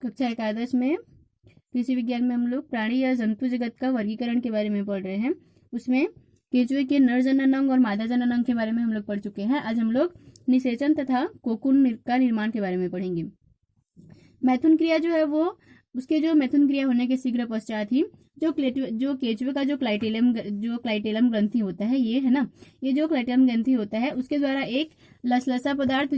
कक्षा एकादश में कृषि विज्ञान में हम लोग प्राणी या जंतु जगत का वर्गीकरण के बारे में पढ़ रहे हैं। उसमें केंचुए के नर जनन अंग और मादा जनन अंग के बारे में हम लोग पढ़ चुके हैं। आज हम लोग निषेचन तथा कोकून का निर्माण के बारे में पढ़ेंगे। मैथुन क्रिया जो है वो उसके जो मैथुन क्रिया होने के शीघ्र पश्चात ही जो केंचुए का जो क्लाइटेलम ग्रंथि होता है, ये है ना, ये जो क्लाइटेलम ग्रंथि होता है उसके द्वारा एक लसलसा पदार्थ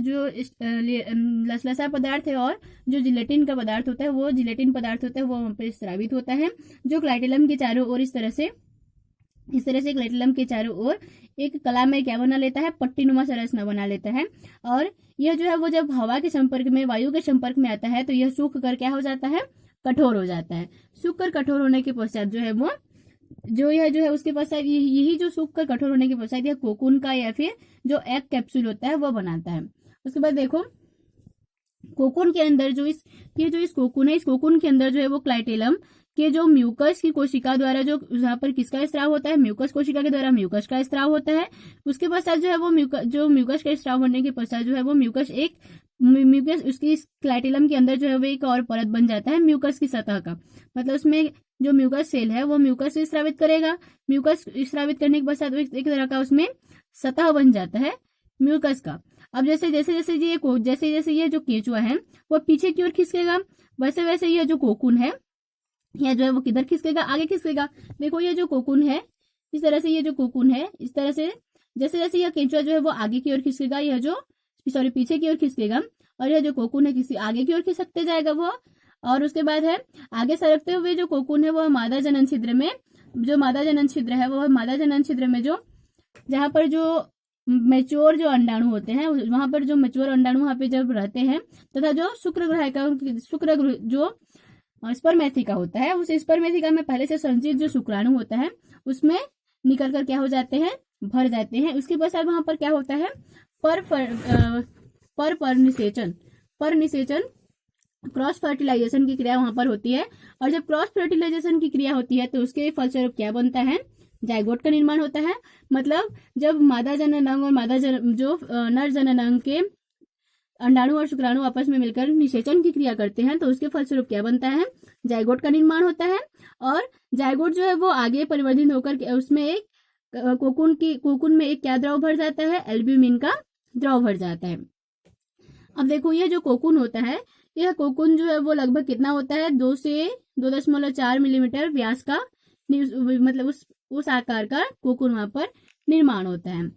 है और जो जिलेटिन का पदार्थ होता है वो जिलेटिन पदार्थ होता है वो वहां पर स्रावित होता है, जो क्लाइटेलम के चारों ओर इस तरह से क्लाइटेलम के चारों ओर एक कला में क्या बना लेता है, पट्टीनुमा संरचना बना लेता है। और यह जो है वो जब हवा के संपर्क में, वायु के संपर्क में आता है तो यह सूख कर क्या हो जाता है, कठोर हो जाता है। सूख कर कठोर होने के पश्चात जो है वो जो है उसके पश्चात यही जो सूख कर कठोर होने के पश्चात यह कोकून का या फिर जो एग कैप्सूल होता है वो बनाता है। उसके बाद देखो कोकून के अंदर जो इस कोकून है, इस कोकून के अंदर जो है वो क्लाइटेलम के जो म्यूकस की कोशिका द्वारा जो यहाँ पर किसका स्त्राव होता है, म्यूकस कोशिका के द्वारा म्यूकस का स्त्राव होता है। उसके पश्चात जो है वो म्यूकस का स्त्राव होने के पश्चात जो है वो म्यूकस उसकी क्लाइटेलम के अंदर जो है वो एक और परत बन जाता है म्यूकस की सतह का। मतलब उसमें जो म्यूकस सेल है वो म्यूकस स्रावित करेगा। म्यूकस स्रावित करने के पश्चात एक तरह का उसमें सतह बन जाता है म्यूकस का। अब जैसे जैसे ये जो केंचुआ है वो पीछे की ओर खिसकेगा, वैसे वैसे ये जो कोकून है यह जो है वो किधर खिसकेगा, आगे खिसकेगा। देखो ये जो कोकून है इस तरह से, ये जो कोकून है इस तरह से जैसे जैसे यह केंचुआ जो है वो आगे की ओर खिसकेगा, यह जो पीछे की ओर खिसकेगा, और यह जो कोकून है किसी आगे की ओर खिसकते जाएगा वो। और उसके बाद है आगे सरकते हुए जो कोकून है वो मादा जनन छिद्र में, जो मादा जनन छिद्र है वो मादा जनन छिद्र में जो जहां पर जो मैच्योर जो अंडाणु होते हैं वहां पर जो मैच्योर अंडाणु वहां पे जब रहते हैं तथा जो शुक्र जो स्पर्मेथिका होता है, उस स्पर्मेथिका में पहले से संचित जो शुक्राणु होता है उसमें निकल कर क्या हो जाते हैं, भर जाते हैं। उसके पश्चात वहां पर क्या होता है, पर निषेचन क्रॉस फर्टिलाइजेशन की क्रिया वहां पर होती है। और जब क्रॉस फर्टिलाइजेशन की क्रिया होती है तो उसके फलस्वरूप क्या बनता है, जाइगोट का निर्माण होता है। मतलब जब मादा जनन अंग और नर जनन अंग के अंडाणु और शुक्राणु आपस में मिलकर निषेचन की क्रिया करते हैं तो उसके फलस्वरूप क्या बनता है, जाइगोट का निर्माण होता है। और जाइगोट जो है वो आगे परिवर्तित होकर उसमें एक कोकून में एक क्या द्रव भर जाता है, एल्ब्यूमिन का द्रव भर जाता है। अब देखो ये जो कोकून होता है, यह कोकून जो है वो लगभग कितना होता है, 2 से 2.4 मिलीमीटर व्यास का, मतलब उस आकार का कोकून वहां पर निर्माण होता है।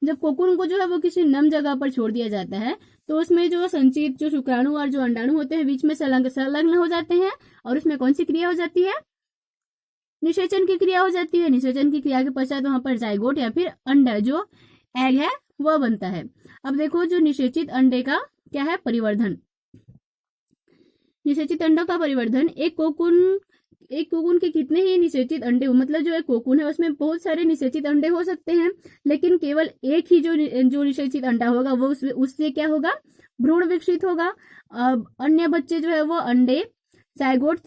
जब कोकून को जो है वो किसी नम जगह पर छोड़ दिया जाता है तो उसमें जो संचित जो शुक्राणु और जो अंडाणु होते हैं बीच में संलग्न हो जाते हैं और उसमें कौन सी क्रिया हो जाती है, निषेचन की क्रिया हो जाती है। निषेचन की क्रिया के पश्चात वहां पर जाइगोट या फिर अंडा जो एग है वह बनता है। अब देखो जो निषेचित अंडे का क्या है, परिवर्धन। निषेचित अंडों का परिवर्धन, एक कोकून के कितने ही निषेचित अंडे हो, मतलब जो एक कोकून है उसमें बहुत सारे निषेचित अंडे हो सकते हैं, लेकिन केवल एक ही जो निषेचित अंडा होगा वो उससे क्या होगा, भ्रूण विकसित होगा। अन्य बच्चे जो है वो अंडे जाइगोट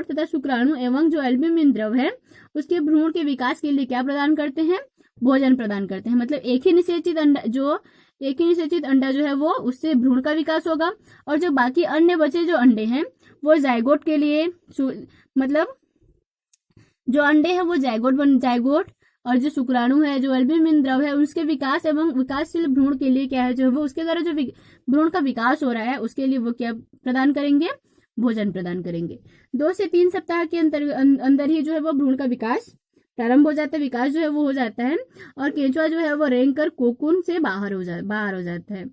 तथा शुक्राणु एवं जो एल्ब्यूमिन द्रव है उसके भ्रूण के विकास के लिए क्या प्रदान करते हैं, भोजन प्रदान करते हैं। मतलब एक ही निषेचित अंडा जो है वो उससे भ्रूण का विकास होगा और जो बाकी अन्य बचे जो अंडे हैं वो जाइगोट के लिए, मतलब जो अंडे हैं वो जाइगोट और जो शुक्राणु है जो एल्ब्यूमिन द्रव है उसके विकास एवं विकासशील भ्रूण के लिए क्या है, जो वो उसके द्वारा जो भ्रूण का विकास हो रहा है उसके लिए वो क्या प्रदान करेंगे, भोजन प्रदान करेंगे। 2 से 3 सप्ताह के अंदर ही जो है वो भ्रूण का विकास प्रारंभ हो जाता है, विकास जो है वो हो जाता है और केंचुआ जो है वो रेंग कर कोकून से बाहर हो जाता है।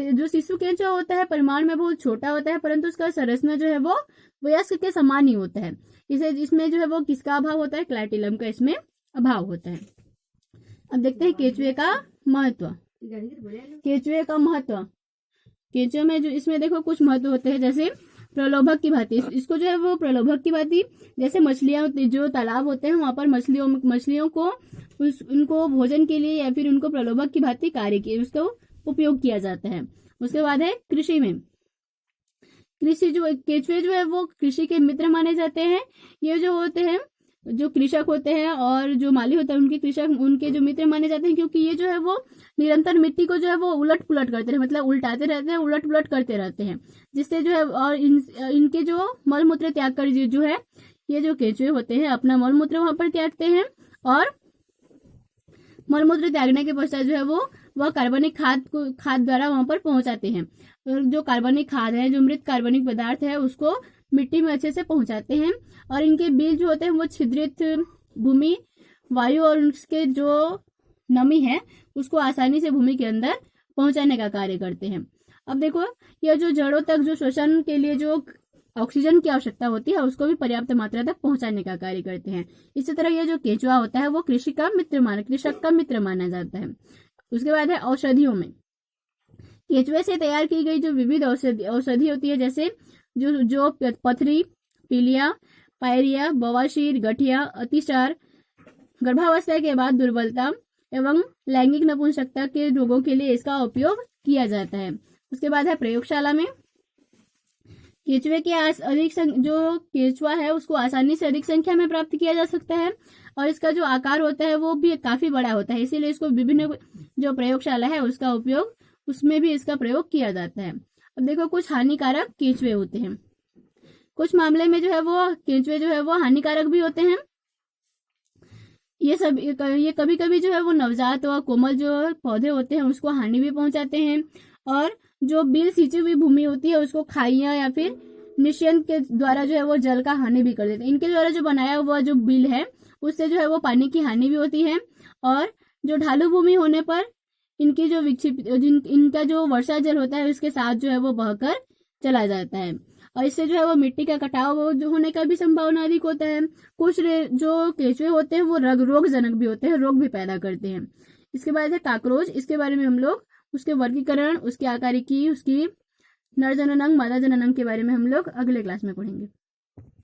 जो शिशु केंचुआ होता है परिमाण में बहुत छोटा होता है परंतु उसका संरचना जो है वो वयस्क के समान ही होता है। इसमें जो है वो किसका अभाव होता है, क्लाइटेलम का इसमें अभाव होता है। अब देखते हैं केंचुए का महत्व। केंचुए में जो इसमें देखो कुछ महत्व होते हैं, जैसे प्रलोभक की भांति, इसको जो है वो प्रलोभक की भांति, जैसे मछलियां जो तालाब होते हैं वहां पर मछलियों को उनको भोजन के लिए या फिर उनको प्रलोभक की भांति कार्य किए उसका उपयोग किया जाता है। उसके बाद है कृषि में, केंचुए जो है वो कृषि के मित्र माने जाते हैं। ये जो होते हैं जो कृषक होते हैं और जो माली होता है उनके कृषक उनके जो मित्र माने जाते हैं, क्योंकि ये जो है वो निरंतर मिट्टी को जो है वो उलट पुलट करते हैं, मतलब उल्टाते रहते हैं, उलट पुलट करते रहते हैं, जिससे जो है और इनके जो मल मूत्र त्याग कर जो है ये जो केंचुए होते हैं अपना मल मूत्र वहां पर त्यागते हैं, और मल मूत्र त्यागने के पश्चात जो है वह कार्बनिक खाद द्वारा वहां पर पहुंचाते हैं। तो जो कार्बनिक खाद है, जो मृत कार्बनिक पदार्थ है, उसको मिट्टी में अच्छे से पहुंचाते हैं, और इनके बीज जो होते हैं वो छिद्रित भूमि, वायु और उसके जो नमी है उसको आसानी से भूमि के अंदर पहुंचाने का कार्य करते हैं। अब देखो, यह जो जड़ों तक जो श्वसन के लिए जो ऑक्सीजन की आवश्यकता होती है उसको भी पर्याप्त मात्रा तक पहुंचाने का कार्य करते हैं। इसी तरह यह जो केंचुआ होता है वो कृषक का मित्र माना जाता है। उसके बाद है औषधियों में, केंचुए से तैयार की गई जो विविध औषधि होती है, जैसे जो पथरी, पीलिया, पायरिया, बवासीर, गठिया, अतिसार, गर्भावस्था के बाद दुर्बलता एवं लैंगिक नपुंसकता के रोगों के लिए इसका उपयोग किया जाता है। उसके बाद है प्रयोगशाला में, केंचुए के जो केंचुआ है उसको आसानी से अधिक संख्या में प्राप्त किया जा सकता है, और इसका जो आकार होता है वो भी काफी बड़ा होता है, इसीलिए इसको विभिन्न जो प्रयोगशाला है उसका उपयोग उसमें भी इसका प्रयोग किया जाता है। अब देखो, कुछ हानिकारक केंचुए होते हैं, कुछ मामले में जो है वो केंचुए जो है वो हानिकारक भी होते हैं। ये कभी कभी जो है वो नवजात व कोमल जो पौधे होते हैं उसको हानि भी पहुंचाते हैं, और जो बिल सिंची हुई भूमि होती है उसको खाइयां या फिर निष्यन के द्वारा जो है वो जल का हानि भी कर देते हैं। इनके द्वारा जो बनाया हुआ जो बिल है उससे जो है वो पानी की हानि भी होती है, और जो ढालू भूमि होने पर इनकी जो इनका जो वर्षा जल होता है उसके साथ जो है वो बहकर चला जाता है, और इससे जो है वो मिट्टी का कटाव जो होने का भी संभावना अधिक होता है। कुछ जो केंचुए होते हैं वो रोगजनक भी होते हैं, रोग भी पैदा करते हैं। इसके बाद है काकरोच, इसके बारे में हम लोग उसके वर्गीकरण, उसकी आकारिकी, उसकी नर जननांग, मादा जननांग के बारे में हम लोग अगले क्लास में पढ़ेंगे।